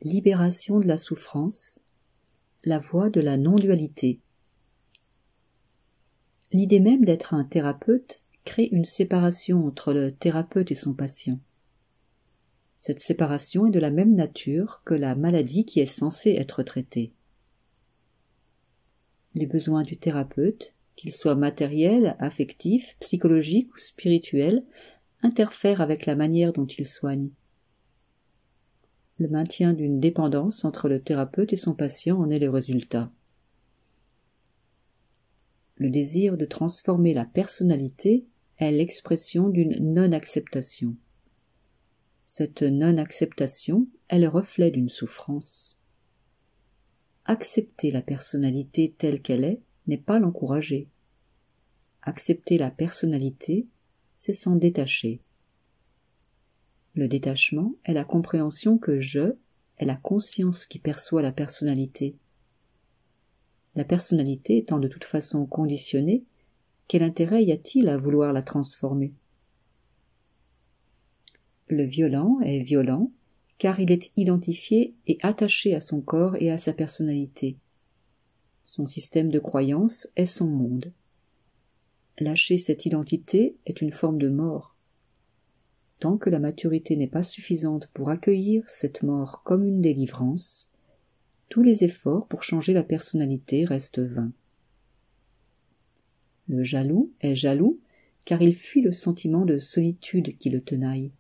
Libération de la souffrance, la voie de la non-dualité. L'idée même d'être un thérapeute crée une séparation entre le thérapeute et son patient. Cette séparation est de la même nature que la maladie qui est censée être traitée. Les besoins du thérapeute, qu'ils soient matériels, affectifs, psychologiques ou spirituels, interfèrent avec la manière dont il soigne. Le maintien d'une dépendance entre le thérapeute et son patient en est le résultat. Le désir de transformer la personnalité est l'expression d'une non-acceptation. Cette non-acceptation est le reflet d'une souffrance. Accepter la personnalité telle qu'elle est n'est pas l'encourager. Accepter la personnalité, c'est s'en détacher. Le détachement est la compréhension que je est la conscience qui perçoit la personnalité. La personnalité étant de toute façon conditionnée, quel intérêt y a-t-il à vouloir la transformer? Le violent est violent car il est identifié et attaché à son corps et à sa personnalité. Son système de croyance est son monde. Lâcher cette identité est une forme de mort. Tant que la maturité n'est pas suffisante pour accueillir cette mort comme une délivrance, tous les efforts pour changer la personnalité restent vains. Le jaloux est jaloux car il fuit le sentiment de solitude qui le tenaille.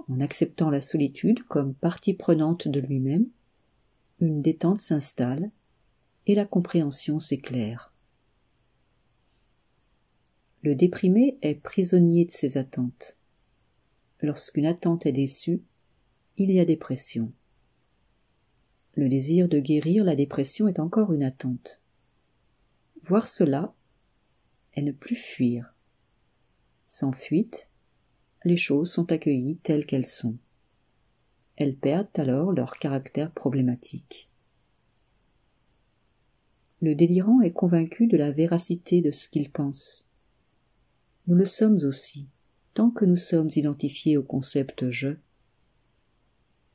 En acceptant la solitude comme partie prenante de lui-même, une détente s'installe et la compréhension s'éclaire. Le déprimé est prisonnier de ses attentes. Lorsqu'une attente est déçue, il y a dépression. Le désir de guérir la dépression est encore une attente. Voir cela est ne plus fuir. Sans fuite, les choses sont accueillies telles qu'elles sont. Elles perdent alors leur caractère problématique. Le délirant est convaincu de la véracité de ce qu'il pense. Nous le sommes aussi, tant que nous sommes identifiés au concept « je ».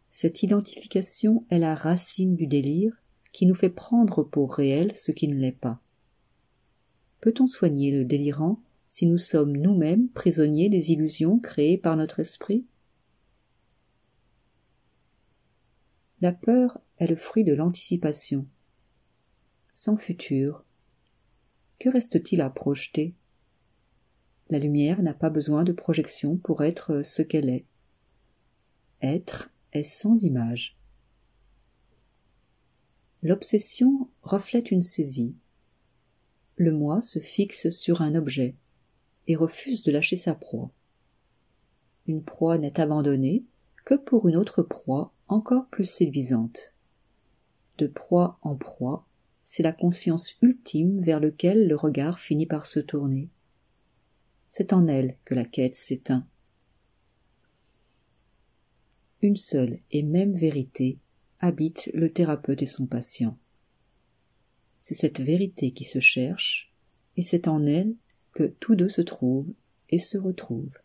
Cette identification est la racine du délire qui nous fait prendre pour réel ce qui ne l'est pas. Peut-on soigner le délirant si nous sommes nous-mêmes prisonniers des illusions créées par notre esprit? La peur est le fruit de l'anticipation. Sans futur, que reste-t-il à projeter? La lumière n'a pas besoin de projection pour être ce qu'elle est. Être est sans image. L'obsession reflète une saisie. Le moi se fixe sur un objet et refuse de lâcher sa proie. Une proie n'est abandonnée que pour une autre proie encore plus séduisante. De proie en proie, c'est la conscience ultime vers laquelle le regard finit par se tourner. C'est en elle que la quête s'éteint. Une seule et même vérité habite le thérapeute et son patient. C'est cette vérité qui se cherche, et c'est en elle que tous deux se trouvent et se retrouvent.